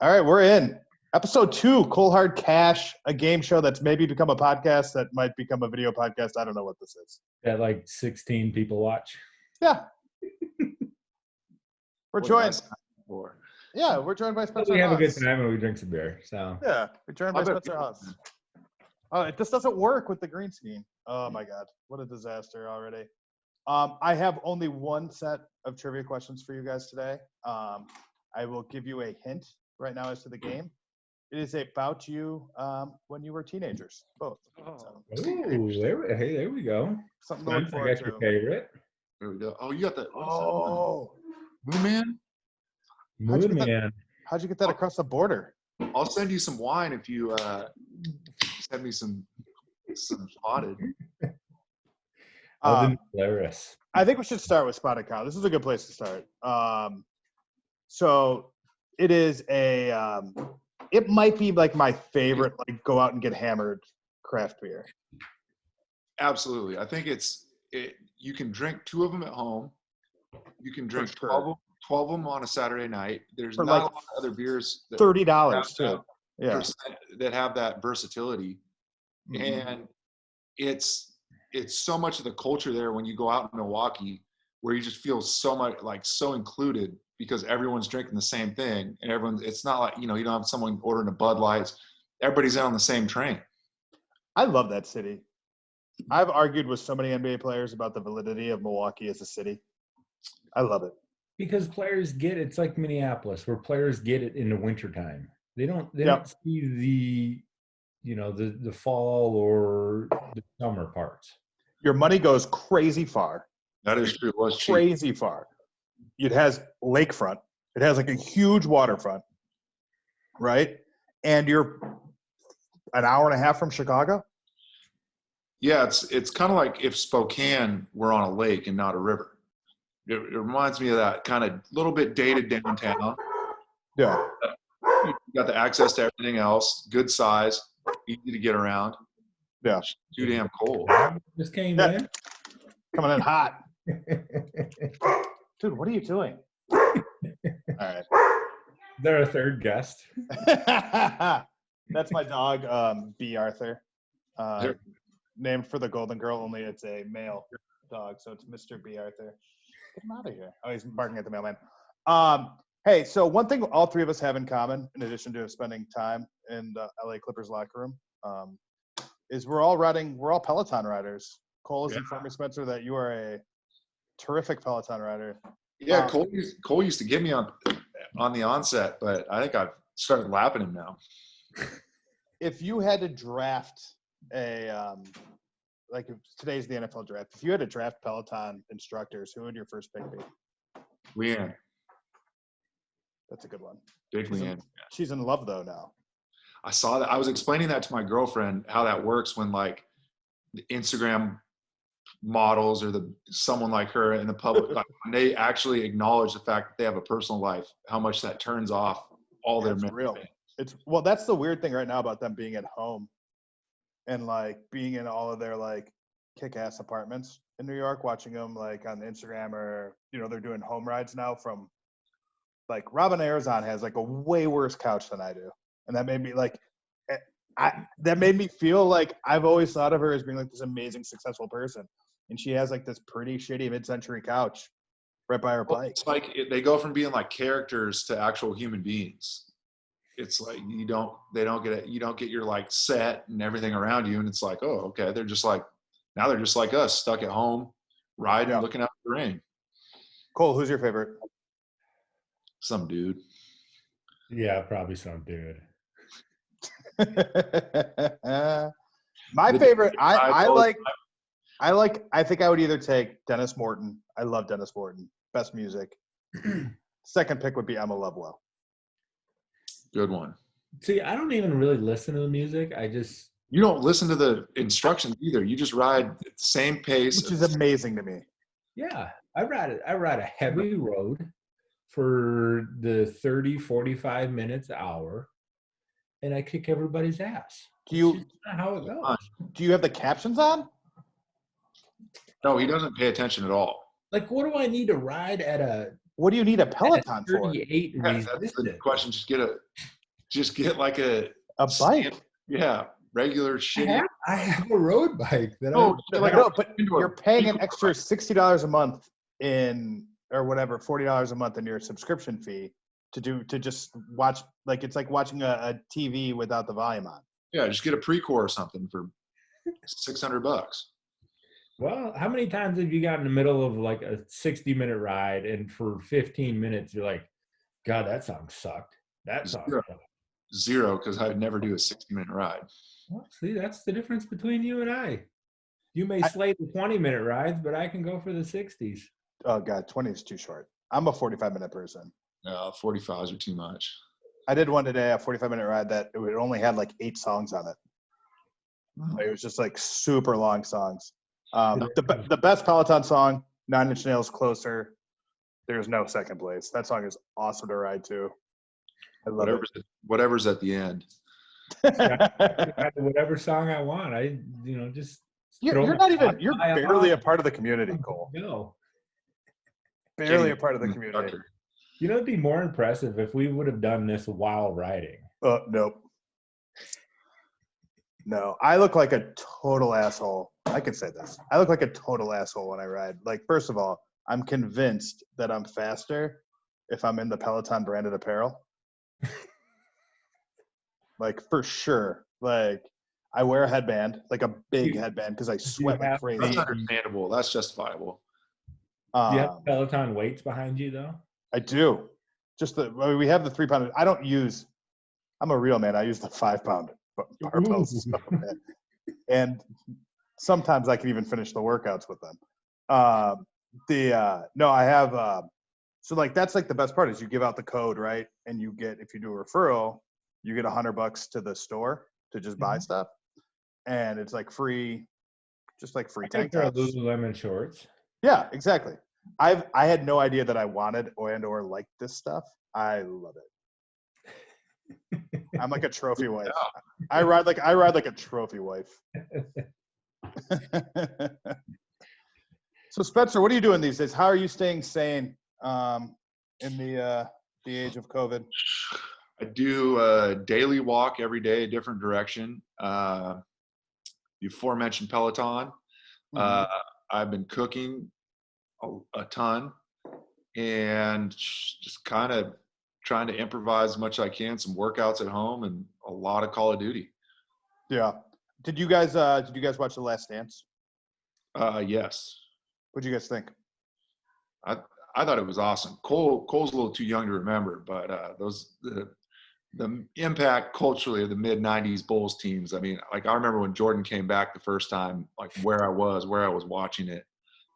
All right, we're in. Episode 2, Cold Hard Cash, a game show that's maybe become a podcast that might become a video podcast. I don't know what this is. That like 16 people watch. Yeah. We're joined. Yeah, we're joined by Spencer We have Hawes. a good time and we drink some beer. So Yeah, we're joined by Spencer Hawes. This doesn't work with the green screen. Oh my God, what a disaster already. I have only one set of trivia questions for you guys today. I will give you a hint right now as to the game. It is about you when you were teenagers, both. So. There we go. Something to look forward I got your favorite. There we go. Oh, you got that. Oh, Moon Man. Moon Man. How'd you get that across the border? I'll send you some wine if you send me some spotted. Hilarious. I think we should start with Spotted Cow. This is a good place to start. So it is a. It might be like my favorite, like go out and get hammered craft beer. Absolutely. I think you can drink 2 of them at home. You can drink 12 of them on a Saturday night. There's not a lot of other beers. That $30 too. Yeah. That have that versatility. Mm-hmm. And it's so much of the culture there when you go out in Milwaukee where you just feel so much like so included because everyone's drinking the same thing and it's not like, you don't have someone ordering a Bud Light. Everybody's in on the same train. I love that city. I've argued with so many NBA players about the validity of Milwaukee as a city. I love it. Because players get it's like Minneapolis where players get it in the wintertime. They don't see the fall or the summer parts. Your money goes crazy far. That is true. It was cheap. Crazy far. It has lakefront. It has like a huge waterfront, right? And you're an hour and a half from Chicago? Yeah, it's kind of like if Spokane were on a lake and not a river. It reminds me of that kind of little bit dated downtown. Yeah. You got the access to everything else, good size, easy to get around. Yeah. Too damn cold. Just came in. Coming in hot. Dude, what are you doing? All right. They're a third guest. That's my dog, B. Arthur. Named for the Golden Girl, only it's a male dog, so it's Mr. B. Arthur. Get him out of here. Oh, he's barking at the mailman. Hey, so one thing all 3 of us have in common, in addition to spending time in the LA Clippers locker room, is we're all Peloton riders. Cole has informed me, Spencer, that you are a terrific Peloton rider. Yeah, Cole used to get me on the onset, but I think I've started lapping him now. If you had to draft if today's the NFL draft, if you had to draft Peloton instructors, who would your first pick be? Leanne. That's a good one. Big Leanne. She's in love though now. I saw that. I was explaining that to my girlfriend, how that works when like the Instagram models or someone like her in the public, like when they actually acknowledge the fact that they have a personal life, how much that turns off all their men. Real. That's the weird thing right now about them being at home and like being in all of their like kick-ass apartments in New York, watching them like on Instagram or they're doing home rides now from like Robin Arizon has like a way worse couch than I do, and that made me like that made me feel like I've always thought of her as being like this amazing, successful person. And she has like this pretty shitty mid-century couch right by her bike. It's like they go from being like characters to actual human beings. It's like you don't get your like set and everything around you. And it's like, oh, okay. They're just like us stuck at home, riding, looking out the rain. Cole, who's your favorite? Some dude. Yeah, probably some dude. My favorite, I think I would either take Dennis Morton. I love Dennis Morton. Best music. Second pick would be Emma Lovewell. Good one. See, I don't even really listen to the music. You don't listen to the instructions either. You just ride at the same pace. Which is amazing to me. Yeah. I ride a heavy road for the 30, 45 minutes, hour, and I kick everybody's ass. That's how it goes. Do you have the captions on? No, he doesn't pay attention at all. Like, what do I need to ride at a What do you need a Peloton for? 38 Yeah, that's the resistance. question. Just get like a bike. regular shitty. I have a road bike that Oh, But you're paying an extra $60 a month or whatever, $40 a month in your subscription fee to just watch. Like it's like watching a TV without the volume on. Yeah, just get a Precore or something for $600. Well, how many times have you got in the middle of like a 60-minute ride and for 15 minutes you're like, God, that song sucked. That song sucked. Zero, because I'd never do a 60-minute ride. Well, see, that's the difference between you and I. You may slay the 20-minute rides, but I can go for the 60s. Oh God, 20 is too short. I'm a 45-minute person. 45s are too much. I did one today, a 45-minute ride that it only had like 8 songs on it. Like, it was just like super long songs. The best Peloton song, 9 Inch Nails, Closer. There's no second place. That song is awesome to ride to. I love Whatever's at the end. Whatever song I want. Just you're barely a part of the community, Cole. No. Barely a part of the community. You know, it'd be more impressive if we would have done this while riding. Nope. No, I look like a total asshole. I can say this. I look like a total asshole when I ride. Like, first of all, I'm convinced that I'm faster if I'm in the Peloton branded apparel. Like, for sure. Like, I wear a headband, like a big headband, because I sweat like crazy. That's understandable. That's justifiable. Do you have Peloton weights behind you, though? I do. We have the 3-pound. I'm a real man. I use the 5-pound barbells. And sometimes I can even finish the workouts with them. I have, so like, that's like the best part is you give out the code, right? And you get, if you do a referral, you get $100 to the store to just buy stuff. And it's like free, just like free tank tops. Lululemon shorts. Yeah, exactly. I had no idea that I wanted or liked this stuff. I love it. I'm like a trophy wife. Yeah. I ride like a trophy wife. So Spencer, what are you doing these days? How are you staying sane in the age of COVID? I do a daily walk every day, a different direction. The aforementioned Peloton. I've been cooking a ton and just kind of trying to improvise as much as I can, some workouts at home and a lot of Call of Duty. Yeah. Did you guys watch The Last Dance? Yes. What'd you guys think? I thought it was awesome. Cole's a little too young to remember, but the impact culturally of the mid-90s Bulls teams. I mean, like I remember when Jordan came back the first time, like where I was watching it,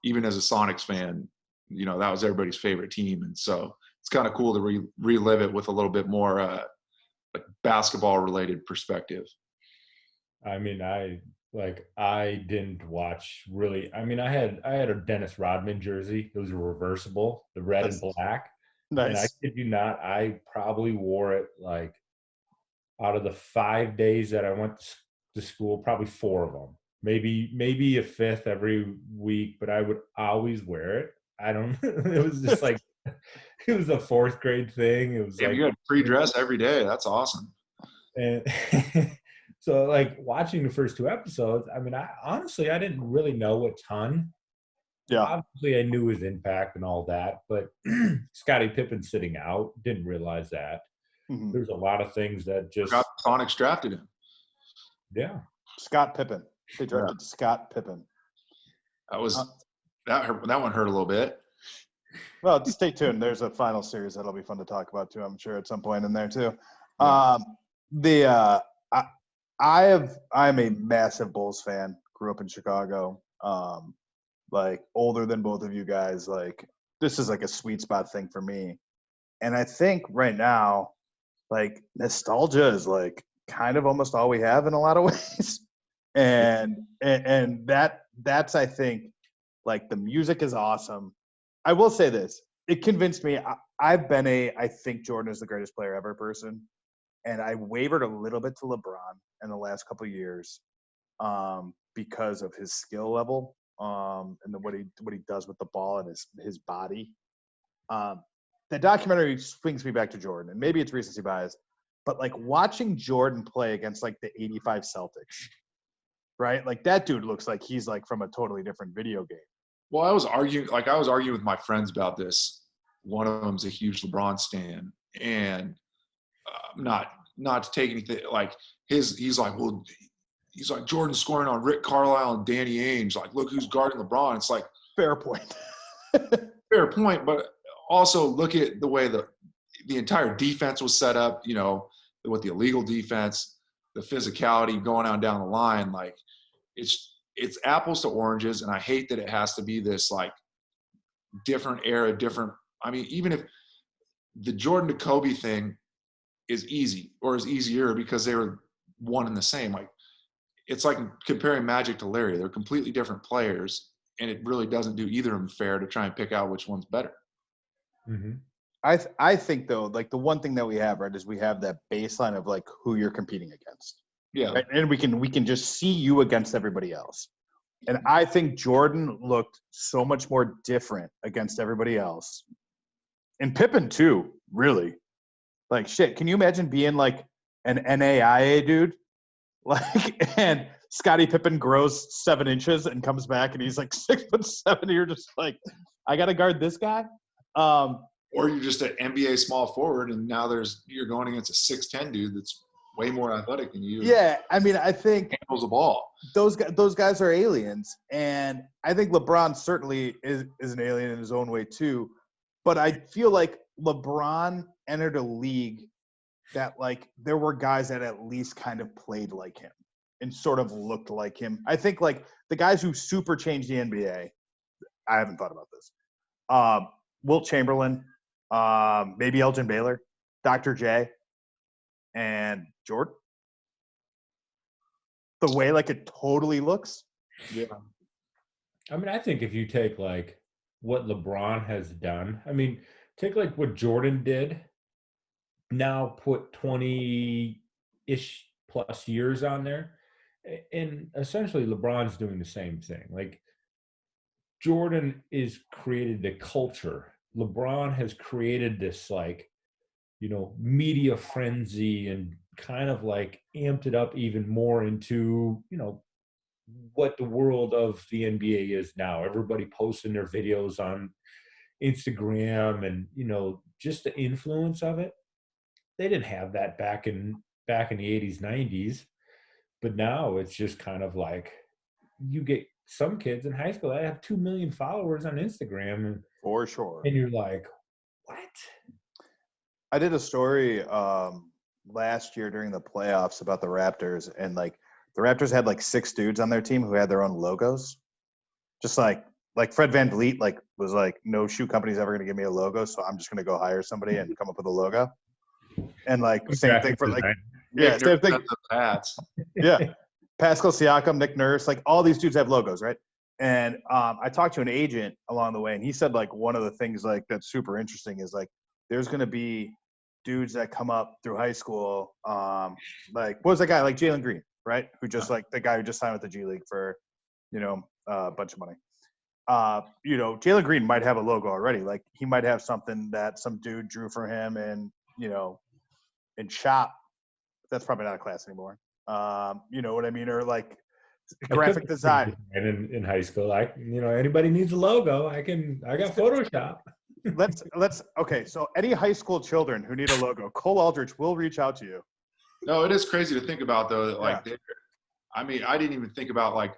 even as a Sonics fan, you know, that was everybody's favorite team. And so it's kind of cool to relive it with a little bit more like basketball related perspective. I mean, I didn't watch really. I mean, I had a Dennis Rodman jersey. It was a reversible, the red and black. Nice. And I kid you not, I probably wore it like out of the 5 days that I went to school, probably 4 of them. Maybe a 5th every week, but I would always wear it. It was just like, it was a 4th grade thing. It was like, you had free dress every day. That's awesome. And so like watching the first 2 episodes, I mean, I didn't really know a ton. Yeah. Obviously I knew his impact and all that, but Scottie Pippen sitting out, didn't realize that. Mm-hmm. There's a lot of things that just Sonics drafted him. Yeah. Scott Pippen. They drafted Scott Pippen. That was that one hurt a little bit. Well, stay tuned. There's a final series that'll be fun to talk about too, I'm sure, at some point in there too. Yeah. I'm a massive Bulls fan. Grew up in Chicago. Like older than both of you guys. Like this is like a sweet spot thing for me. And I think right now, like nostalgia is like kind of almost all we have in a lot of ways. And that's I think like the music is awesome. I will say this. It convinced me. I've been I think Jordan is the greatest player ever person. And I wavered a little bit to LeBron in the last couple of years because of his skill level and what he does with the ball and his body. The documentary swings me back to Jordan, and maybe it's recency bias, but like watching Jordan play against like the '85 Celtics, right? Like that dude looks like he's like from a totally different video game. Well, I was arguing with my friends about this. One of them's a huge LeBron stan, and not to take anything like he's like, well, he's like Jordan scoring on Rick Carlisle and Danny Ainge. Like, look who's guarding LeBron. It's like Fair point. fair point, but also look at the way the entire defense was set up. You know, with the illegal defense, the physicality going on down the line. Like, it's apples to oranges, and I hate that it has to be this like different era, different. I mean, even if the Jordan to Kobe thing is easy or is easier because they were one and the same. Like, it's like comparing Magic to Larry. They're completely different players, and it really doesn't do either of them fair to try and pick out which one's better. Mm-hmm. I think though, like the one thing that we have, right, is we have that baseline of like who you're competing against. Yeah. Right? And we can just see you against everybody else. And I think Jordan looked so much more different against everybody else. And Pippen too, really. Like shit, can you imagine being like an NAIA dude? Like, and Scottie Pippen grows 7 inches and comes back and he's like 6'7", and you're just like, I gotta guard this guy. Or you're just an NBA small forward, and now you're going against a 6'10" dude that's way more athletic than you. Yeah, I mean, I think handles the ball. Those guys are aliens, and I think LeBron certainly is an alien in his own way too. But I feel like LeBron entered a league that like there were guys that at least kind of played like him and sort of looked like him. I think like the guys who super changed the NBA. I haven't thought about this. Wilt Chamberlain, maybe Elgin Baylor, Dr. J, and Jordan. The way like it totally looks. Yeah. I mean, I think if you take like what LeBron has done, I mean, take like what Jordan did, now put 20-ish plus years on there, and essentially LeBron's doing the same thing. Like, Jordan is created the culture. LeBron has created this like, you know, media frenzy and kind of like amped it up even more into, you know, what the world of the NBA is now. Everybody posting their videos on Instagram, and, you know, just the influence of it. They didn't have that back in the 80s, 90s. But now it's just kind of like you get some kids in high school that have 2 million followers on Instagram. And, for sure. And you're like, what? I did a story last year during the playoffs about the Raptors, and like the Raptors had like 6 dudes on their team who had their own logos. Just like Fred VanVleet like was like, no shoe company's ever gonna give me a logo, so I'm just gonna go hire somebody and come up with a logo. And like same thing for like same thing. Yeah. Pascal Siakam, Nick Nurse, like all these dudes have logos, right? And I talked to an agent along the way, and he said like one of the things like that's super interesting is like there's gonna be dudes that come up through high school, like what was that guy like Jalen Green, right? Who just like the guy who just signed with the G League for, you know, a bunch of money. You know, Jalen Green might have a logo already. Like he might have something that some dude drew for him, and you know, in shop. That's probably not a class anymore. You know what I mean? Or like graphic design. And in high school, anybody needs a logo, I got Photoshop. let's okay. So any high school children who need a logo, Cole Aldrich will reach out to you. No, it is crazy to think about though. That like, I mean, I didn't even think about like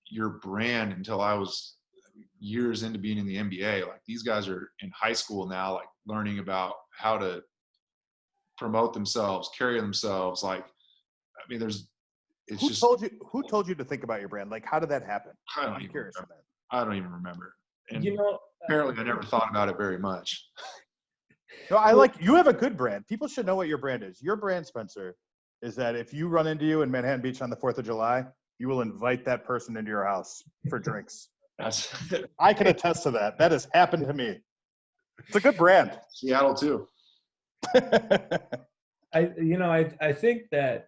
your brand until I was years into being in the NBA. Like these guys are in high school now, like learning about how to promote themselves, carry themselves. Like, I mean, who told you to think about your brand? Like, how did that happen? I'm curious. I don't even remember. And apparently I never thought about it very much. No, you have a good brand. People should know what your brand is. Your brand, Spencer, is that if you run into you in Manhattan Beach on the 4th of July, you will invite that person into your house for drinks. I can attest to that. That has happened to me. It's a good brand. Seattle too. I think that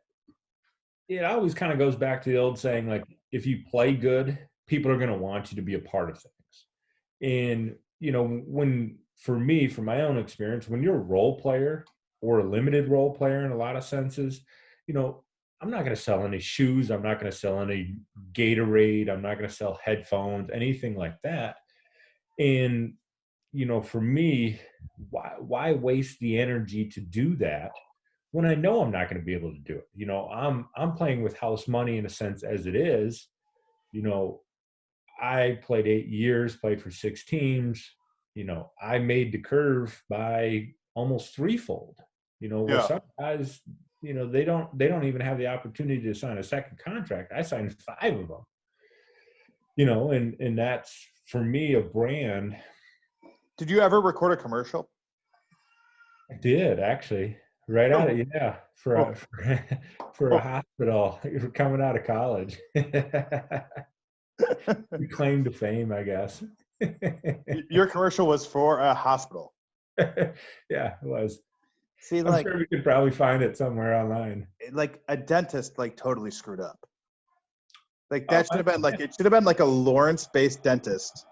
it always kind of goes back to the old saying, like, if you play good, people are going to want you to be a part of things. And, you know, when for me, from my own experience, when you're a role player or a limited role player in a lot of senses, you know, I'm not going to sell any shoes. I'm not going to sell any Gatorade. I'm not going to sell headphones, anything like that. And, you know, for me, why waste the energy to do that when I know I'm not going to be able to do it? You know, I'm playing with house money in a sense as it is. You know, I played 8 years, played for 6 teams. You know, I made the curve by almost threefold. You know, where Yeah. some guys, you know, they don't even have the opportunity to sign a second contract. I signed 5 of them. You know, and that's for me a brand. Did you ever record a commercial? I did actually, right out of for Oh. for a hospital coming out of college. You claim to fame, I guess. Your commercial was for a hospital. Yeah, it was. See, I'm like, sure we could probably find it somewhere online. like a dentist, like totally screwed up. Like that Oh, should have been like, it should have been like a Lawrence-based dentist.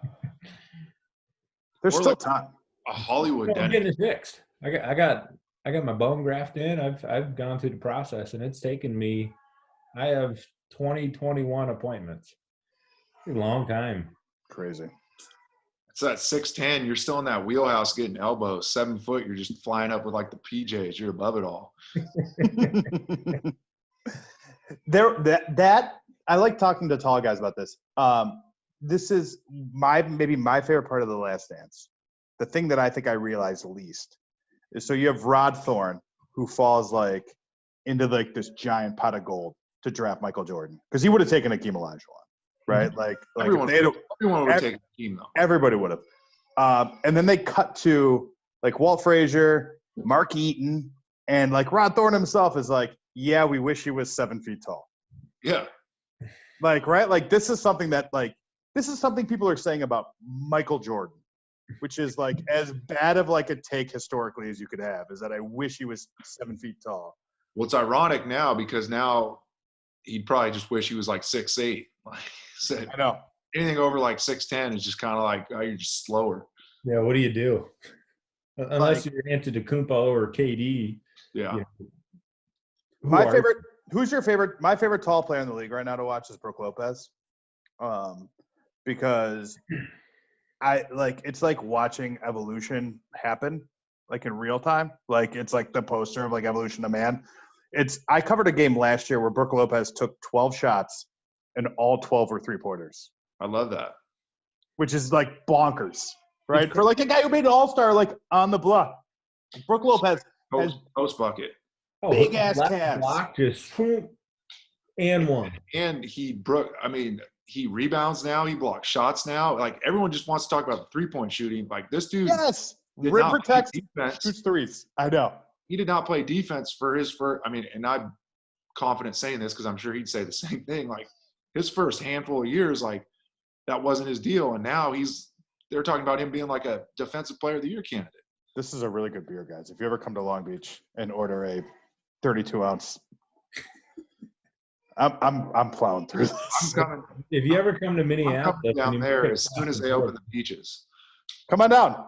There's Or still like time. a Hollywood I'm dentist. getting it fixed. I got my bone graft in. I've gone through the process, and it's taken me. I have 21 appointments. It's a long time. Crazy. It's that 6'10". You're still in that wheelhouse getting elbows. 7 foot. You're just flying up with like the PJs. You're above it all. That I like talking to tall guys about this. This is maybe my favorite part of The Last Dance. The thing that I think I realized least is, so you have Rod Thorne, who falls like into like this giant pot of gold to draft Michael Jordan, because he would have taken Akeem Olajuwon, right? Like Everyone would take a team though. everybody would have. And then they cut to like Walt Frazier, Mark Eaton, and like Rod Thorne himself is like, yeah, we wish he was 7 feet tall. Yeah. Like, right? Like this is something people are saying about Michael Jordan, which is like as bad of like a take historically as you could have, is that I wish he was 7 feet tall. Well, it's ironic now because now he'd probably just wish he was like 6'8". Like said, I know. anything over like 6'10" is just kind of like, oh, you're just slower. Yeah, what do you do? Unless Like, you're Antetokounmpo or KD. Yeah. You know, Who's your favorite? My favorite tall player in the league right now to watch is Brook Lopez. Because it's like watching evolution happen, like in real time. Like it's like the poster of like evolution of man. I covered a game last year where Brook Lopez took 12 shots and all 12 were 3-pointers. I love that. Which is like bonkers, right? For like a guy who made an all-star like on the block. Brook Lopez has Post bucket. big ass calves. Block just and one. And he rebounds now. He blocks shots now. Like everyone just wants to talk about the 3-point shooting. Like this dude. Yes. Did Rim not protects, play defense. shoots threes. I know. He did not play defense for his first. And I'm confident saying this because I'm sure he'd say the same thing. Like his first handful of years, like that wasn't his deal, and now they're talking about him being like a defensive player of the year candidate. This is a really good beer, guys. If you ever come to Long Beach and order a 32-ounce, I'm plowing through this. I'm coming. If you ever come to Minneapolis, I'm coming down there as soon as they open the beaches. Come on down.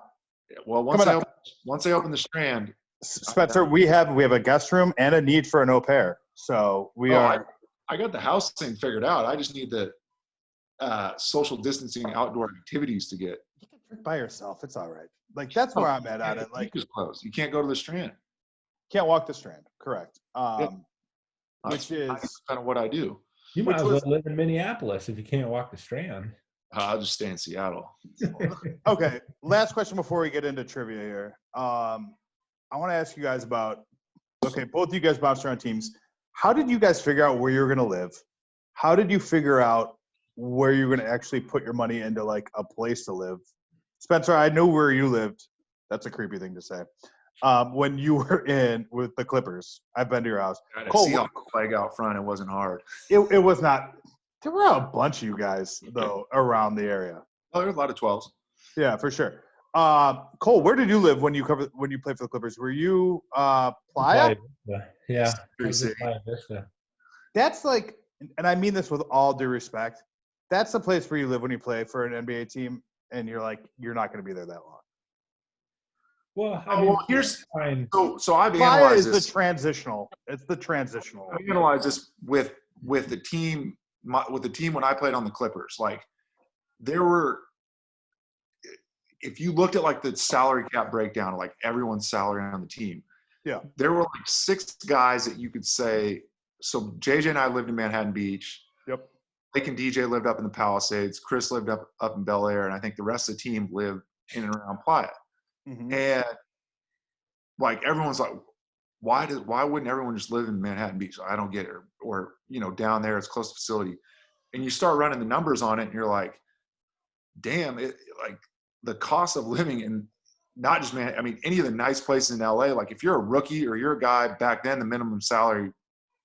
Well, once they open the Strand, Spencer, we have a guest room and a need for an au pair. So I got the house thing figured out. I just need the social distancing outdoor activities to get. You can drink by yourself. It's all right. Like that's where I'm at it. Like is closed. You can't go to the Strand. Can't walk the Strand. Correct. Which is kind of what I do. You might as well live in Minneapolis if you can't walk the Strand. I'll just stay in Seattle. Okay. Last question before we get into trivia here. I want to ask you guys about. Okay, both of you guys bounced around teams. How did you guys figure out where you were going to live? How did you figure out where you're going to actually put your money into like a place to live? Spencer, I know where you lived. That's a creepy thing to say. When you were in with the Clippers, I've been to your house. Cole, see flag out front. It wasn't hard. It was not. There were a bunch of you guys though around the area. Oh, there were a lot of 12s. Yeah, for sure. Cole, where did you live when you played for the Clippers? Were you Playa? Yeah. Playa Vista. That's like, and I mean this with all due respect, that's the place where you live when you play for an NBA team, and you're like, you're not going to be there that long. Well, I Oh, mean, well, here's fine. so I've Playa analyzed is this. the transitional. It's the transitional. I analyzed this with the team when I played on the Clippers. Like there were, if you looked at like the salary cap breakdown of like everyone's salary on the team, Yeah. there were like 6 guys that you could say. So JJ and I lived in Manhattan Beach. Yep. Blake and DJ lived up in the Palisades. Chris lived up in Bel Air, and I think the rest of the team lived in and around Playa. Mm-hmm. And like everyone's like, why wouldn't everyone just live in Manhattan Beach? I don't get it. Or down there it's close to facility. And you start running the numbers on it, and you're like, damn, it like the cost of living in not just any of the nice places in LA. Like if you're a rookie or you're a guy back then, the minimum salary,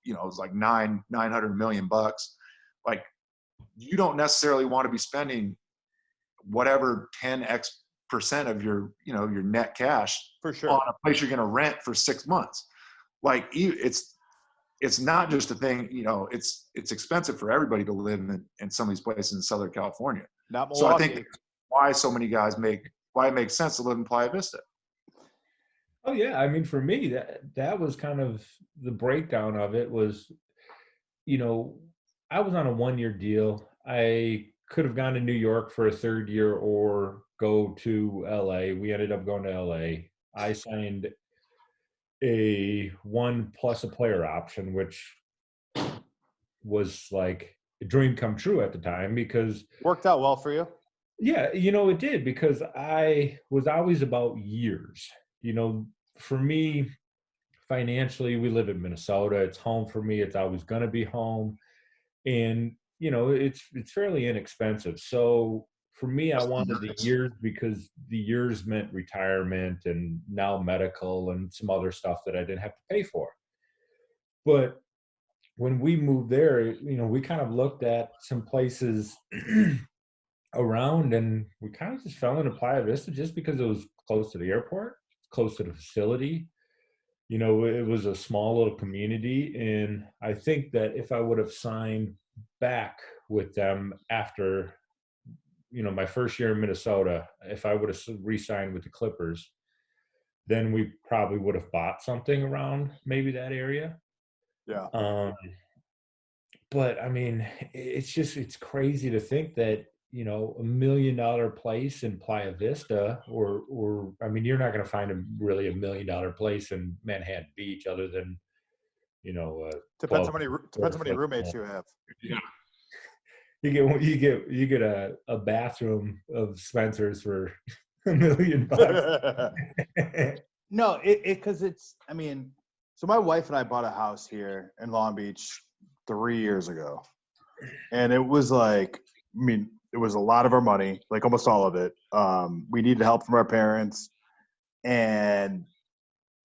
was like $900 million bucks. Like you don't necessarily want to be spending whatever 10x% of your your net cash For sure. on a place you're going to rent for 6 months. Like it's not just a thing, it's expensive for everybody to live in some of these places in Southern California. Not So I Milwaukee. think why so many guys why it makes sense to live in Playa Vista. Oh yeah, I mean, for me, that was kind of the breakdown of it. Was, I was on a 1-year deal. I could have gone to New York for a 3rd year or go to LA. We ended up going to LA. I signed a 1 plus a player option, which was like a dream come true at the time because Worked out well for you. yeah, it did because I was always about years. For me, financially, we live in Minnesota. It's home for me. It's always going to be home. And, it's fairly inexpensive. So for me, I wanted the years because the years meant retirement and now medical and some other stuff that I didn't have to pay for. But when we moved there, we kind of looked at some places around and we kind of just fell into Playa Vista just because it was close to the airport, close to the facility. It was a small little community. And I think that if I would have signed back with them after, my first year in Minnesota, if I would have re-signed with the Clippers, then we probably would have bought something around maybe that area. Yeah. But I mean, it's crazy to think that, $1 million place in Playa Vista, or I mean, you're not going to find really $1 million place in Manhattan Beach other than, Depends how many roommates you have. Yeah. You get a bathroom of Spencer's for $1 million. No, because so my wife and I bought a house here in Long Beach 3 years ago. And it was like, it was a lot of our money, like almost all of it. We needed help from our parents. And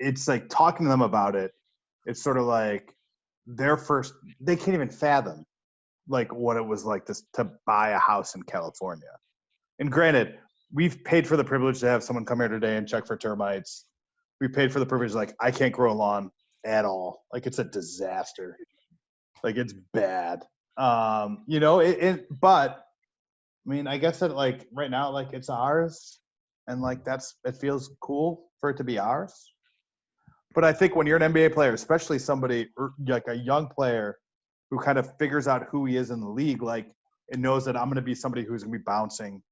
it's like talking to them about it. It's sort of like they can't even fathom like what it was like to buy a house in California. And granted, we've paid for the privilege to have someone come here today and check for termites. We paid for the privilege, like I can't grow a lawn at all. Like it's a disaster. Like it's bad. But I guess that like right now, like it's ours and like it feels cool for it to be ours. But I think when you're an NBA player, especially somebody like a young player who kind of figures out who he is in the league, like it knows that I'm going to be somebody who's going to be bouncing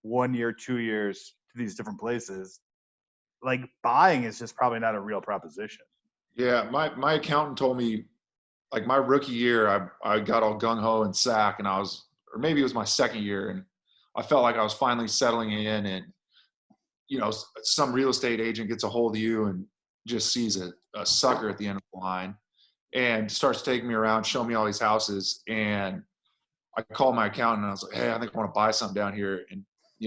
1 year, 2 years to these different places. Like buying is just probably not a real proposition. Yeah, my accountant told me, like my rookie year, I got all gung ho and sack, and or maybe it was my second year, and I felt like I was finally settling in, and some real estate agent gets a hold of you and just sees a sucker at the end of the line, and starts taking me around, showing me all these houses, and I called my accountant and I was like, hey, I think I want to buy something down here, and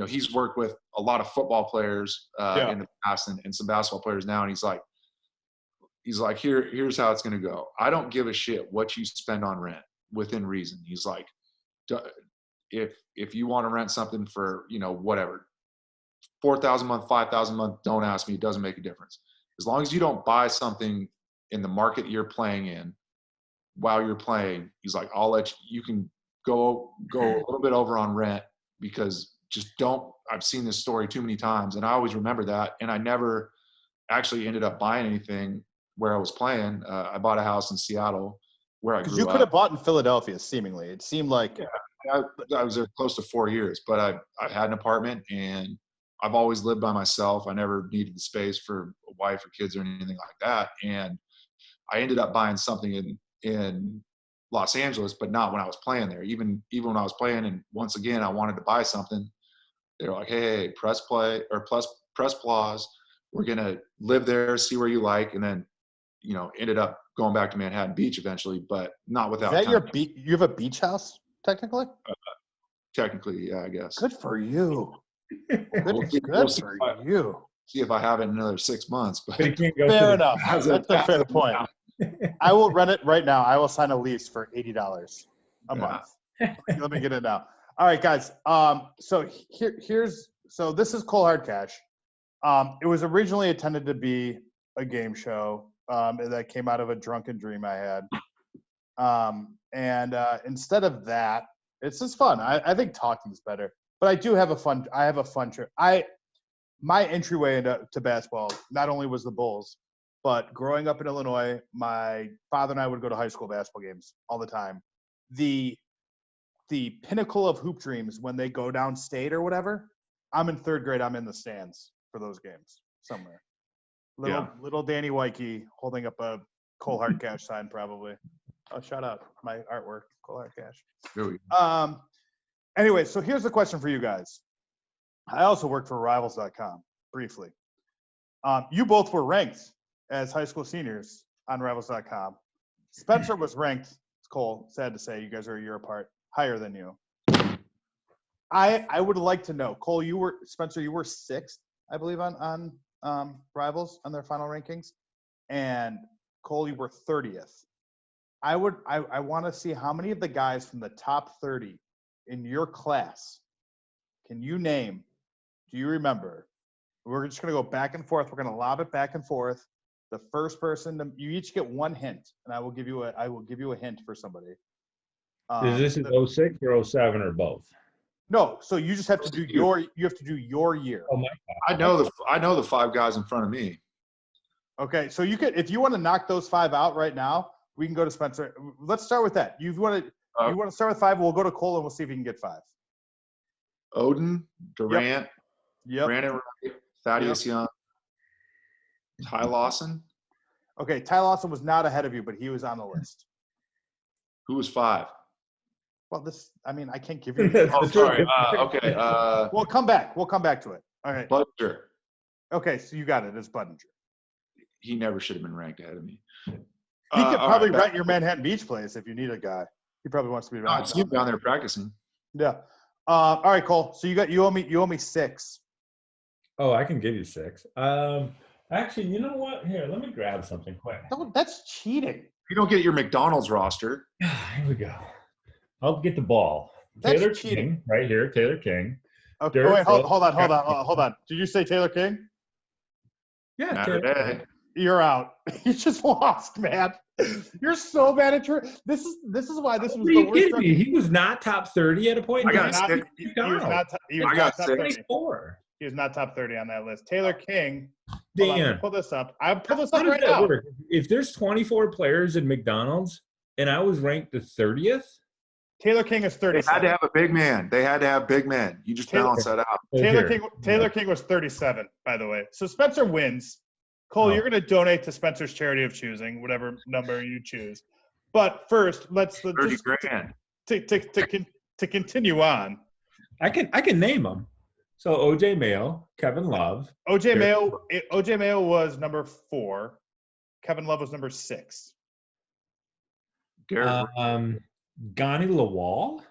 he's worked with a lot of football players in the past and some basketball players now, and he's like, here's how it's going to go. I don't give a shit what you spend on rent within reason. He's like, if you want to rent something for, whatever, $4,000 a month, $5,000 a month, don't ask me. It doesn't make a difference. As long as you don't buy something in the market you're playing in while you're playing, he's like, you can go a little bit over on rent because just don't. I've seen this story too many times, and I always remember that. And I never actually ended up buying anything where I was playing. I bought a house in Seattle where I Because grew you up. could have bought in Philadelphia, seemingly. It seemed like I was there close to 4 years, but I had an apartment, and I've always lived by myself. I never needed the space for a wife or kids or anything like that. And I ended up buying something in Los Angeles, but not when I was playing there. Even when I was playing, and once again I wanted to buy something, they were like, "Hey, press play or press pause. We're gonna live there, see where you like," and then ended up going back to Manhattan Beach eventually, but not is without that time. your beach? You have a beach house, technically. Technically, yeah, I guess. Good for you. We'll Good see for if you. I have it in another 6 months. But But he can't go Fair to enough. As That's of- a fair as of point. now. I will rent it right now. I will sign a lease for $80 a Yeah. month. Let me get it now. All right, guys. So here's this is Cole Hard Cash. It was originally intended to be a game show that came out of a drunken dream I had. Instead of that, it's just fun. I think talking is better. But I have a fun trip. My entryway into basketball not only was the Bulls, but growing up in Illinois, my father and I would go to high school basketball games all the time. The pinnacle of hoop dreams when they go downstate or whatever, I'm in third grade. I'm in the stands for those games somewhere. Little Danny Wyke holding up a Cole Hard Cash sign probably. Oh, shout out my artwork, Cole Hard Cash. There we go. Anyway, so here's the question for you guys. I also worked for Rivals.com briefly. You both were ranked as high school seniors on Rivals.com. Spencer was ranked, Cole, sad to say, you guys are a year apart, higher than you. I would like to know, Cole, Spencer, you were sixth, I believe, on Rivals on their final rankings. And Cole, you were 30th. I want to see how many of the guys from the top 30 in your class can you name? Do you remember? We're just going to go back and forth. We're going to lob it back and forth. The first person, you each get one hint, and I will give you a hint for somebody. Is this 06 or 07 or both? No, so you just have to do your year. Oh my I know the 5 guys in front of me. Okay, so you could, if you want to knock those 5 out right now, we can go to Spencer. Let's start with that. You want to start with 5? We'll go to Cole and we'll see if he can get 5. Odin, Durant, Yep. Brandon Wright, Thaddeus Young, Ty Lawson. Okay, Ty Lawson was not ahead of you, but he was on the list. Who was 5? Well, I can't give you. Oh, sorry. Okay. We'll come back. We'll come back to it. All right. Butcher. Okay, so you got it. It's Budinger. He never should have been ranked ahead of me. He could probably rent your Manhattan Beach place if you need a guy. He probably wants to be I've seen him down there practicing. Yeah. All right, Cole. So you owe me 6. Oh, I can give you 6. Actually, you know what? Here, let me grab something quick. That's cheating. You don't get your McDonald's roster. Here we go. I'll get the ball. That's Taylor cheating. King, right here. Taylor King. Okay. Wait, hold on. Did you say Taylor King? Yeah, Matter Taylor day. King. You're out. You just lost, man. You're so bad at this is why this was What are the you worst. kidding me? He was not top 30 at a point. I in got time. sick. He was not I got top sick. 30. 24. He was not top 30 on that list. Taylor King. Dan, Hold on, pull this up. I'll pull this how up does right that now. work? If there's 24 players in McDonald's and I was ranked the 30th, Taylor King is They 37. had to have a big man. They had to have big men. You just balance that out. Taylor King was 37, by the way. So Spencer wins. Cole, you're going to donate to Spencer's charity of choosing, whatever number you choose. But first, let's 30 just grand. to continue on. I can name them. So OJ Mayo, Kevin Love. OJ Mayo was number 4. Kevin Love was number 6. Derek, Gani Lawal,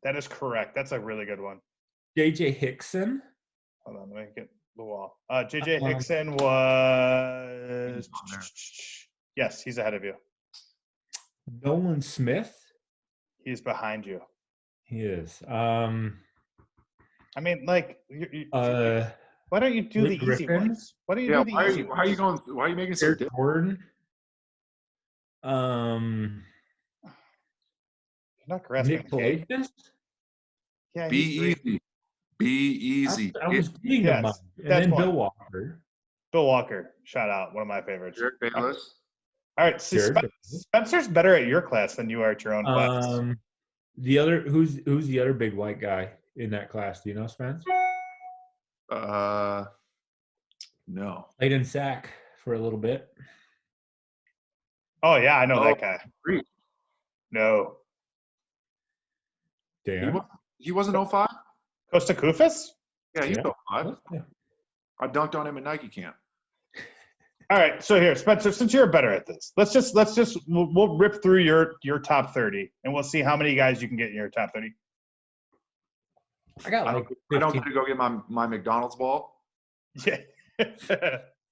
That is correct. That's a really good one. JJ Hickson. Hold on, let me get the wall. JJ Hickson was yes, he's ahead of you. Nolan Smith. He's behind you. He is. I mean, like, why don't you do Rick the easy Griffin? ones? Why don't you yeah, do the why easy are you ones? going? Why are you making so Eric difficult? Gordon. You're not grasping. Nick Palacios. Yeah, Be he's great. easy. Be easy. I was getting to mine. Yes, And that's then one. Bill Walker. Bill Walker, shout out, one of my favorites. Jared Bayless. All right, see, Jared. Spencer's better at your class than you are at your own class. The other who's the other big white guy in that class? Do you know, Spence? No. Played in SAC for a little bit. Oh yeah, I know that guy. Reed. No, Dan. He wasn't 05? Costa Kufis. Yeah, he's Yeah. 05. I dunked on him at Nike camp. All right, so here, Spencer, since you're better at this, we'll rip through your top 30, and we'll see how many guys you can get in your top 30. I got I like don't 15. get to go get my McDonald's ball. Yeah.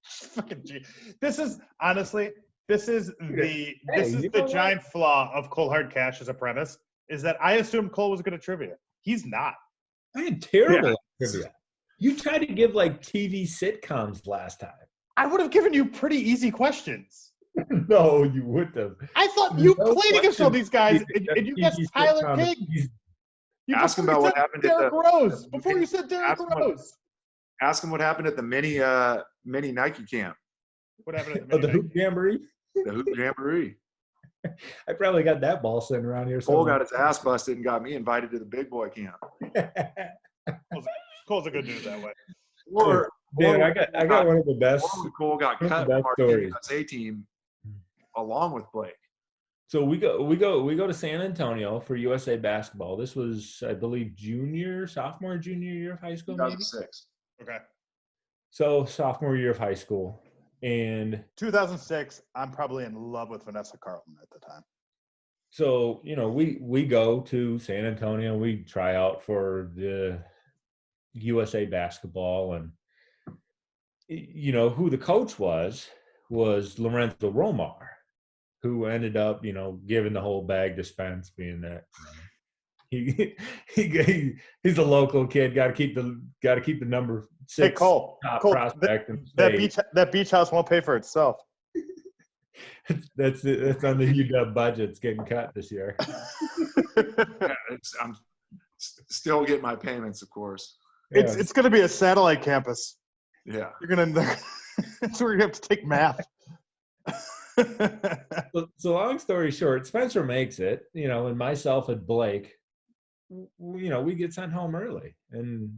Fucking G. This is honestly, this is the giant flaw of Cole Hard Cash as a premise, is that I assumed Cole was good at trivia. He's not. I had terrible at trivia. You tried to give like TV sitcoms last time. I would have given you pretty easy questions. No, you wouldn't have. I thought you No played against all these guys, question. and you guessed Tyler King. You Ask him before about you what said happened at Derrick the- Rose. Before you said Derrick Ask him what- Rose. Ask him what happened at the mini Nike camp, What happened at Oh, the the hoop jamboree. the hoop jamboree. I probably got that ball sitting around here. Cole got his ass busted and got me invited to the big boy camp. Cole's a good dude that way. Or Dude, I got one of the best. Cole got one of cut the from best our stories. USA team along with Blake. So we go to San Antonio for USA basketball. This was, I believe, sophomore, junior year of high school, maybe. 2006. Okay. So sophomore year of high school, and 2006, I'm probably in love with Vanessa Carlton at the time. so we go to San Antonio. We try out for the USA basketball, and who the coach was Lorenzo Romar, who ended up giving the whole bag to Spence, being that he's a local kid. Got to keep the number 6 Hey, Cole, top Cole, prospect in the state. that beach house won't pay for itself. That's on the UW budget. It's getting cut this year. Yeah, I'm still getting my payments, of course. It's going to be a satellite campus. Yeah. You're going to that's where you have to take math. So long story short, Spencer makes it, and myself and Blake, we get sent home early. And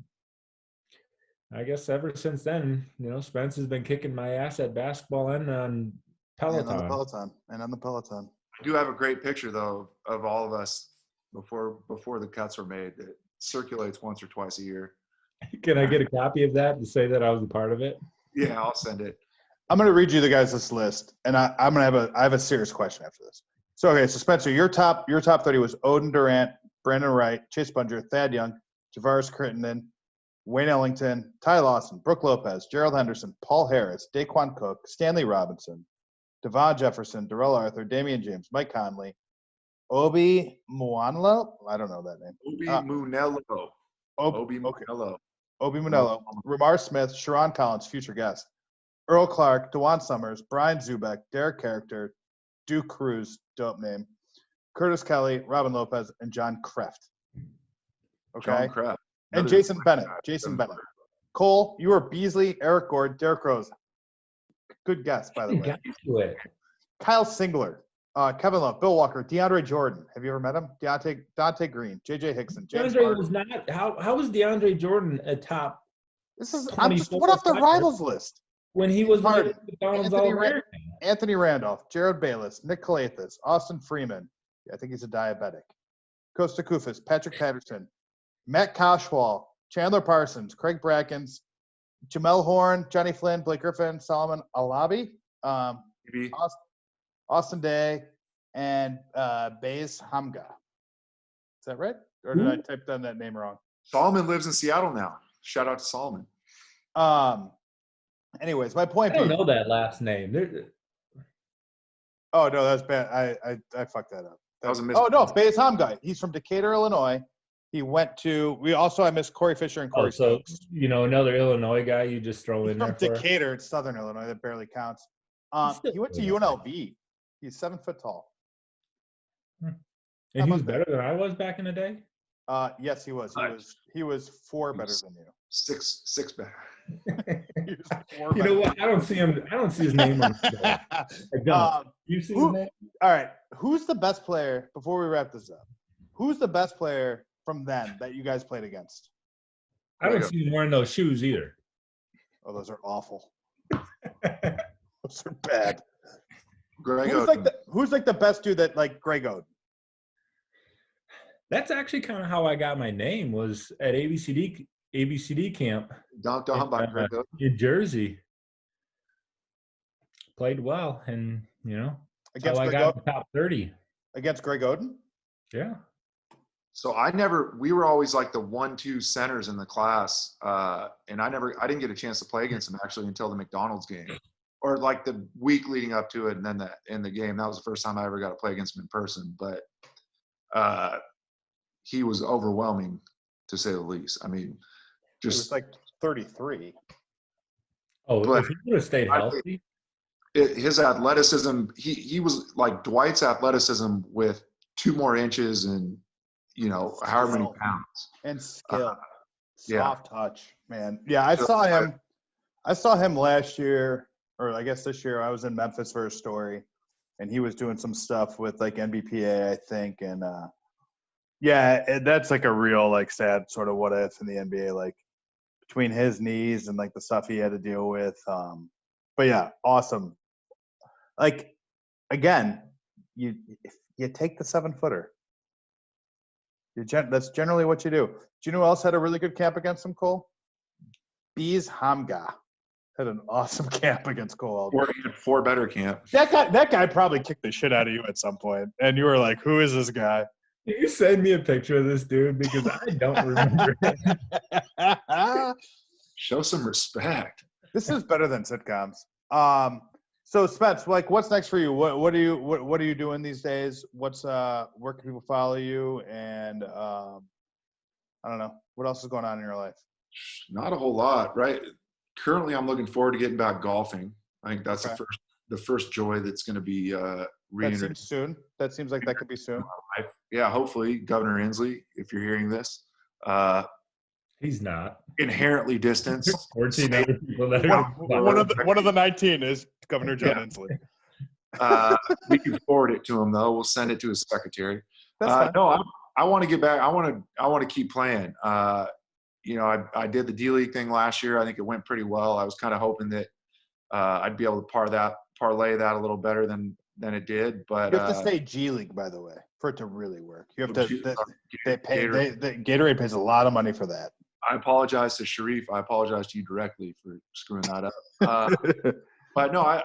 I guess ever since then, Spence has been kicking my ass at basketball and on Peloton. And on the Peloton. I do have a great picture, though, of all of us before the cuts were made. It circulates once or twice a year. Can I get a copy of that to say that I was a part of it? Yeah, I'll send it. I'm going to read you the guys this list, and I have a serious question after this. So, okay, so Spencer, your top 30 was Odin Durant, Brandon Wright, Chase Bunger, Thad Young, Javaris Crittenden, Wayne Ellington, Ty Lawson, Brooke Lopez, Gerald Henderson, Paul Harris, Daquan Cook, Stanley Robinson, Devon Jefferson, Darrell Arthur, Damian James, Mike Conley, Obi Muanlo. I don't know that name. Obi Munello. Obi Munello. Obi Munello, Ramar Smith, Sharon Collins, future guest, Earl Clark, DeJuan Summers, Brian Zubek, Derek Character, Duke Cruz, dope name, Curtis Kelly, Robin Lopez, and John Kreft. Okay. John Kreft. And Jason Bennett. Cole, you were Beasley, Eric Gord, Derek Rose. Good guess, by the way. Got to it. Kyle Singler, Kevin Love, Bill Walker, DeAndre Jordan. Have you ever met him? Dante Green, J.J. Hickson, James DeAndre Harden. was not. How was DeAndre Jordan a top I'm just what off the rivals list. when he was Harden, McDonald's Anthony All-American? Anthony Randolph, Jared Bayless, Nick Calathis, Austin Freeman. I think he's a diabetic. Costa Kufis, Patrick Patterson, Matt Koshwal, Chandler Parsons, Craig Brackens, Jamel Horn, Johnny Flynn, Blake Griffin, Solomon Alabi, Maybe. Austin Day, and Baze Hamga. Is that right? Or did I type down that name wrong? Solomon lives in Seattle now. Shout out to Solomon. Anyways, my point I don't being. know that last name. Oh no, that's bad. I fucked that up. That was a Oh no, Baze Hamga. He's from Decatur, Illinois. He went to. I missed Corey Fisher and Corey so Stokes. another Illinois guy you just throw in From there for. Decatur, it's Southern Illinois. That barely counts. He went to UNLV. He's 7 foot tall. And he was better than I was back in the day. Yes, he was. Nice. He was 4 better than you. Six better. He was 4 You better know than what? I don't see him. I don't see his name on the score. I don't. You see his who- name? All right. Who's the best player, before we wrap this up, who's the best player from then that you guys played against? I don't see him wearing those shoes either. Oh, those are awful. Those are bad. Greg Who's like the best dude that like Greg Oden? That's actually kind of how I got my name, was at ABCD camp dunked on by Greg Oden. in Jersey. Played well, and that's how I got in the top 30. Against Greg Oden? Yeah. So we were always like the 1-2 centers in the class. And I didn't get a chance to play against him actually until the McDonald's game, or like the week leading up to it. And then in the game, that was the first time I ever got to play against him in person. But he was overwhelming, to say the least. I mean, It was like 33. Oh, if he would have stayed healthy. His athleticism, he was like Dwight's athleticism with 2 more inches and, however many pounds. And skill. Yeah. Soft touch, man. Yeah, I saw him last year, or I guess this year. I was in Memphis for a story, and he was doing some stuff with like NBPA, I think. And that's like a real like sad sort of what if in the NBA, like between his knees and like the stuff he had to deal with. But yeah, awesome. Like, again, you take the 7-footer. That's generally what you do. Do you know who else had a really good camp against him, Cole? Bees Hamga had an awesome camp against Cole. Or even 4 better camp. That guy probably kicked the shit out of you at some point, and you were like, "Who is this guy?" Can you send me a picture of this dude, because I don't remember it. Show some respect. This is better than sitcoms. So Spence, like, what's next for you? What are you doing these days? Where can people follow you? And I don't know, what else is going on in your life? Not a whole lot, right? Currently, I'm looking forward to getting back golfing. I think that's the first joy that's going to be That seems soon. That seems like that could be soon. Yeah, hopefully, Governor Inslee, if you're hearing this. He's not. Inherently distanced. 14 other people that are one of the 19 is Governor John Inslee. We can forward it to him though. We'll send it to his secretary. That's fine. No, I want to get back. I want to keep playing. I did the D League thing last year. I think it went pretty well. I was kind of hoping that I'd be able to parlay that a little better than it did. But you have to say G League, by the way, for it to really work. You have to. Gatorade pays a lot of money for that. I apologize to Sharif. I apologize to you directly for screwing that up. But no, I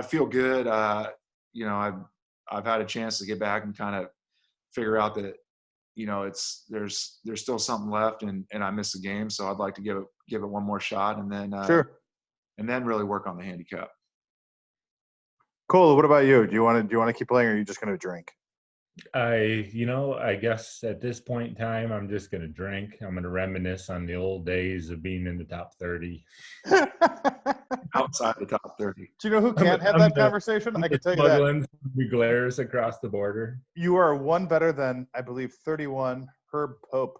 feel good. I've had a chance to get back and kind of figure out that, there's still something left and I missed the game. So I'd like to give it one more shot and then, and then really work on the handicap. Cole, what about you? Do you want to keep playing, or are you just going to drink? I guess at this point in time, I'm just going to drink. I'm going to reminisce on the old days of being in the top 30. Outside the top 30. Do you know who can't have that conversation? I can tell you that. The glares across the border. You are one better than, I believe, 31, Herb Pope.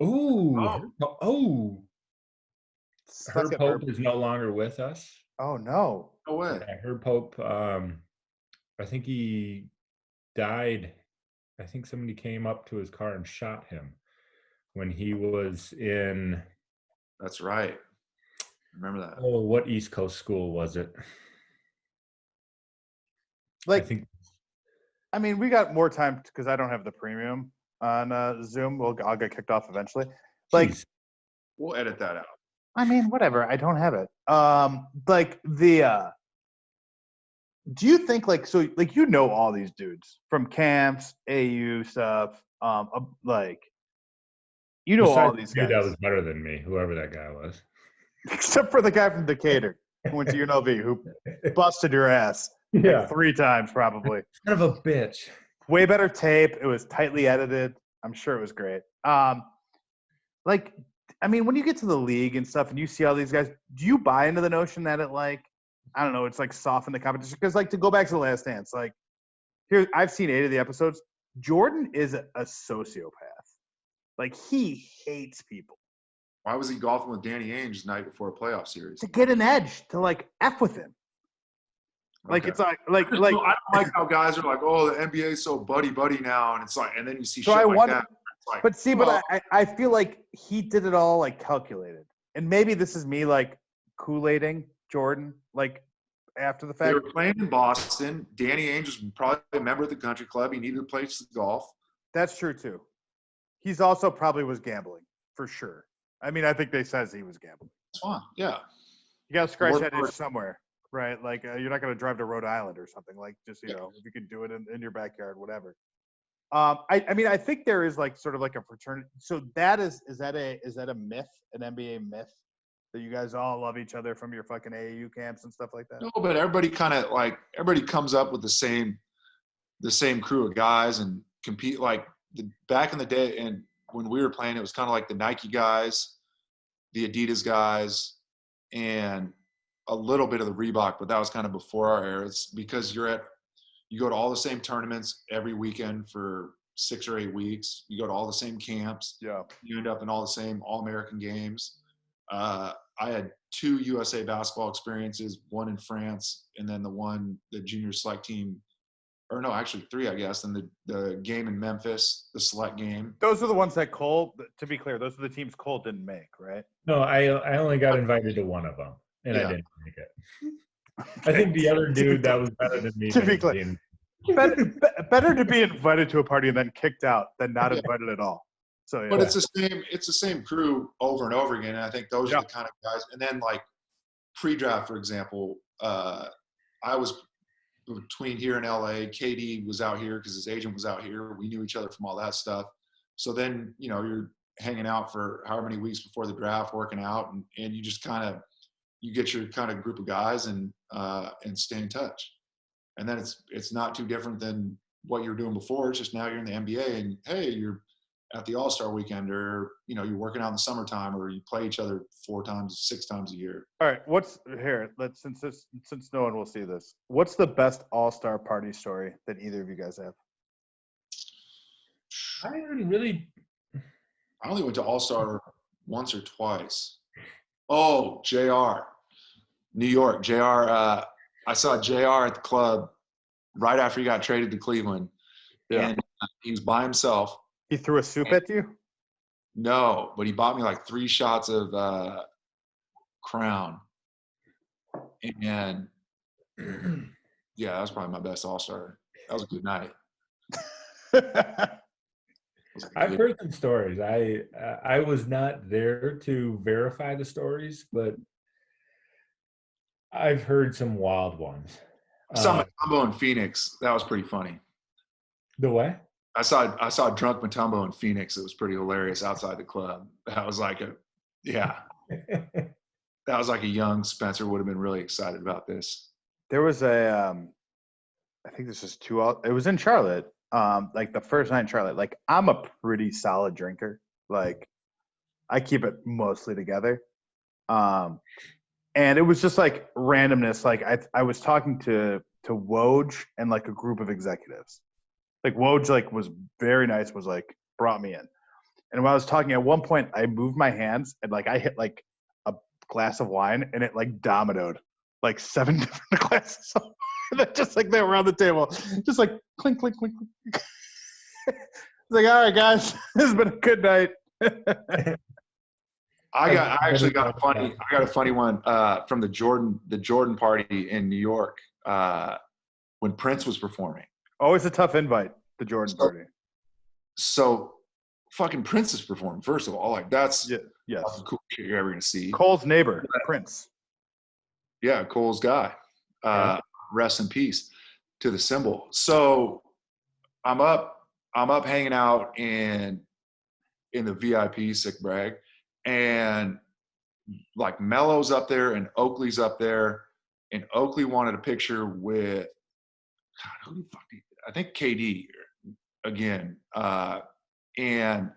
Ooh. Oh. Herb Pope is no longer with us. Oh, no. No way. Yeah, Herb Pope, I think he died. I think somebody came up to his car and shot him when he was in. That's right. Remember that. Oh, what East Coast school was it? I mean, we got more time because I don't have the premium on Zoom. I'll get kicked off eventually. Jeez. We'll edit that out. I mean, whatever. I don't have it. Do you think all these dudes from camps, AU stuff, all these guys. That was better than me, whoever that guy was. Except for the guy from Decatur who went to UNLV, who busted your ass 3 times probably. Son of a bitch. Way better tape. It was tightly edited. I'm sure it was great. When you get to the league and stuff and you see all these guys, do you buy into the notion that it's like soften the competition? Because to go back to The Last Dance, here I've seen 8 of the episodes. Jordan is a sociopath. Like, he hates people. Why was he golfing with Danny Ainge the night before a playoff series? To get an edge, to like F with him. Like, Okay. it's like I don't like how guys are like, oh, the NBA is so buddy now, and it's like, and then you see So shit I like wonder- that. It's like, but see, well, but I feel like he did it all like calculated. And maybe this is me like Kool-Aiding Jordan, like after the they fact. were playing in Boston. Danny Ainge was probably a member of the country club. He needed a place to golf. That's true too. He's also probably was gambling for sure. I mean, I think they says he was gambling. It's fine. Yeah. You got to scratch Work that hard. itch somewhere, right? Like you're not going to drive to Rhode Island or something. Like just if you can do it in your backyard, whatever. I mean, I think there is like sort of like a fraternity. So that is that a myth, an NBA myth, that you guys all love each other from your fucking AAU camps and stuff like that? No, but everybody comes up with the same crew of guys and compete like back in the day. And when we were playing, it was kind of like the Nike guys, the Adidas guys, and a little bit of the Reebok, but that was kind of before our era. It's because you go to all the same tournaments every weekend for 6 or 8 weeks. You go to all the same camps. Yeah. You end up in all the same All-American games. I had 2 USA basketball experiences, one in France, and then the junior select team, or no, actually 3, I guess, and the game in Memphis, the select game. Those are the ones that Cole, to be clear, those are the teams Cole didn't make, right? No, I only got invited to one of them, and I Yeah. didn't make it. I think the other dude that was better than me. To be clear. Better to be invited to a party and then kicked out than not invited at all. So, yeah. But it's the same crew over and over again. And I think those are the kind of guys. And then like pre-draft, for example, I was between here and LA. KD was out here because his agent was out here. We knew each other from all that stuff. So then, you're hanging out for however many weeks before the draft, working out, and you just you get your kind of group of guys and stay in touch. And then it's not too different than what you were doing before. It's just now you're in the NBA and hey, you're at the All-Star weekend, or you're working out in the summertime, or you play each other 4 times, 6 times a year. All right, since no one will see this, what's the best All-Star party story that either of you guys have? I didn't really. I only went to All-Star once or twice. Oh, JR, New York. JR, I saw JR at the club right after he got traded to Cleveland. Yeah. And he was by himself. He threw a soup at you? No, but he bought me like 3 shots of Crown. And yeah, that was probably my best All-Star. That was a good night. I've heard some stories. I was not there to verify the stories, but I've heard some wild ones. I saw Matumbo in Phoenix. That was pretty funny. The what? I saw drunk Matumbo in Phoenix. It was pretty hilarious outside the club. That was like that was like a young Spencer would have been really excited about this. There was I think this is it was in Charlotte. Like the first night in Charlotte. Like, I'm a pretty solid drinker. Like, I keep it mostly together. And it was just like randomness. Like I was talking to Woj and like a group of executives. Like Woj like was very nice, was like brought me in. And when I was talking, at one point I moved my hands and like I hit like a glass of wine and it like dominoed like 7 different glasses. Just like they were on the table. Just like clink, clink, clink, clink. It's like, all right, guys, this has been a good night. I got a funny one from the Jordan party in New York when Prince was performing. Always a tough invite, the Jordan party. So fucking Prince is performing, first of all. Like that's yes. the coolest shit you're ever gonna see. Cole's neighbor, Prince. Yeah, Cole's guy. Rest in peace to the symbol. So I'm up hanging out in the VIP sick brag, and like Melo's up there and Oakley's up there, and Oakley wanted a picture with who the fuck? I think KD again, and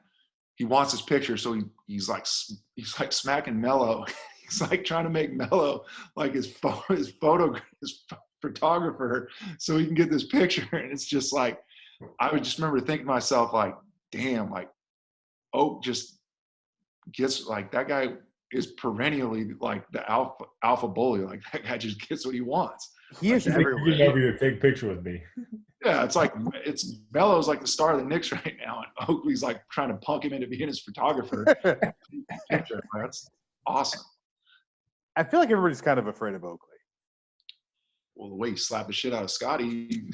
he wants his picture, so he's like smacking Melo. He's like trying to make Melo like his photographer, so he can get this picture, and it's just like I would just remember thinking to myself, like, damn, like Oak just gets like that guy is perennially like the alpha bully. Like that guy just gets what he wants. He is He's everywhere. love you to take a picture with me. Yeah, it's Melo's like the star of the Knicks right now, and Oakley's like trying to punk him into being his photographer. That's awesome. I feel like everybody's kind of afraid of Oakley. Well, the way he slapped the shit out of Scotty,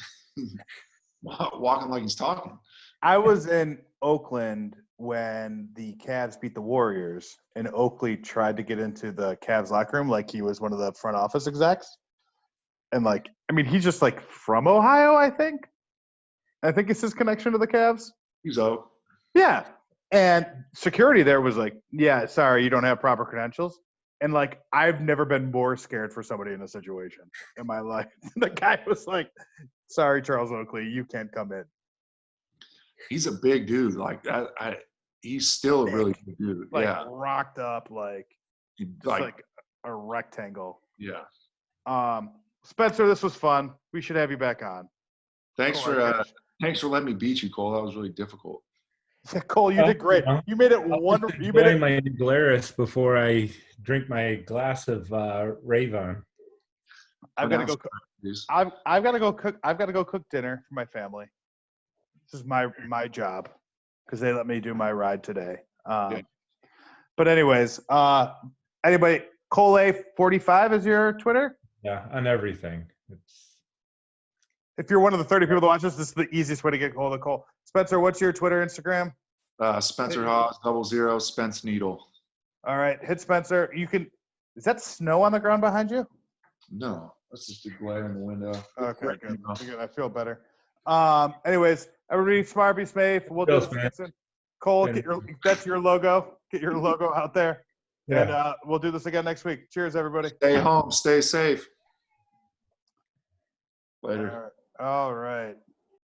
walking like he's talking. I was in Oakland when the Cavs beat the Warriors, and Oakley tried to get into the Cavs locker room like he was one of the front office execs. And, like, I mean, he's just, like, from Ohio, I think. I think it's his connection to the Cavs. He's Oak. Yeah. And security there was like, yeah, sorry, you don't have proper credentials. And, like, I've never been more scared for somebody in a situation in my life. The guy was like, sorry, Charles Oakley, you can't come in. He's a big dude. Like, he's still a really big dude. Like, yeah. rocked up, like, just like a rectangle. Yeah. Spencer, this was fun. We should have you back on. Thanks for letting me beat you, Cole. That was really difficult. Cole, you did great. You made it wonderful. You made it my Glarus before I drink my glass of Ravon. I've got to go. I've got to go cook. I've got to go cook dinner for my family. This is my job because they let me do my ride today. But anyways, anybody, Cole A45 is your Twitter? Yeah, on everything. If you're one of the 30 people that watch this is the easiest way to get hold of Cole. Spencer, what's your Twitter, Instagram? Spencer Hawes, 00, Spence Needle. All right, hit Spencer. You can. Is that snow on the ground behind you? No, that's just a glare in the window. Okay, good. I feel better. Anyways, everybody, smart, be safe. We'll do this again. Cole, that's your logo. Get your logo out there. Yeah. And we'll do this again next week. Cheers, everybody. Stay home. Stay safe. Later. All right.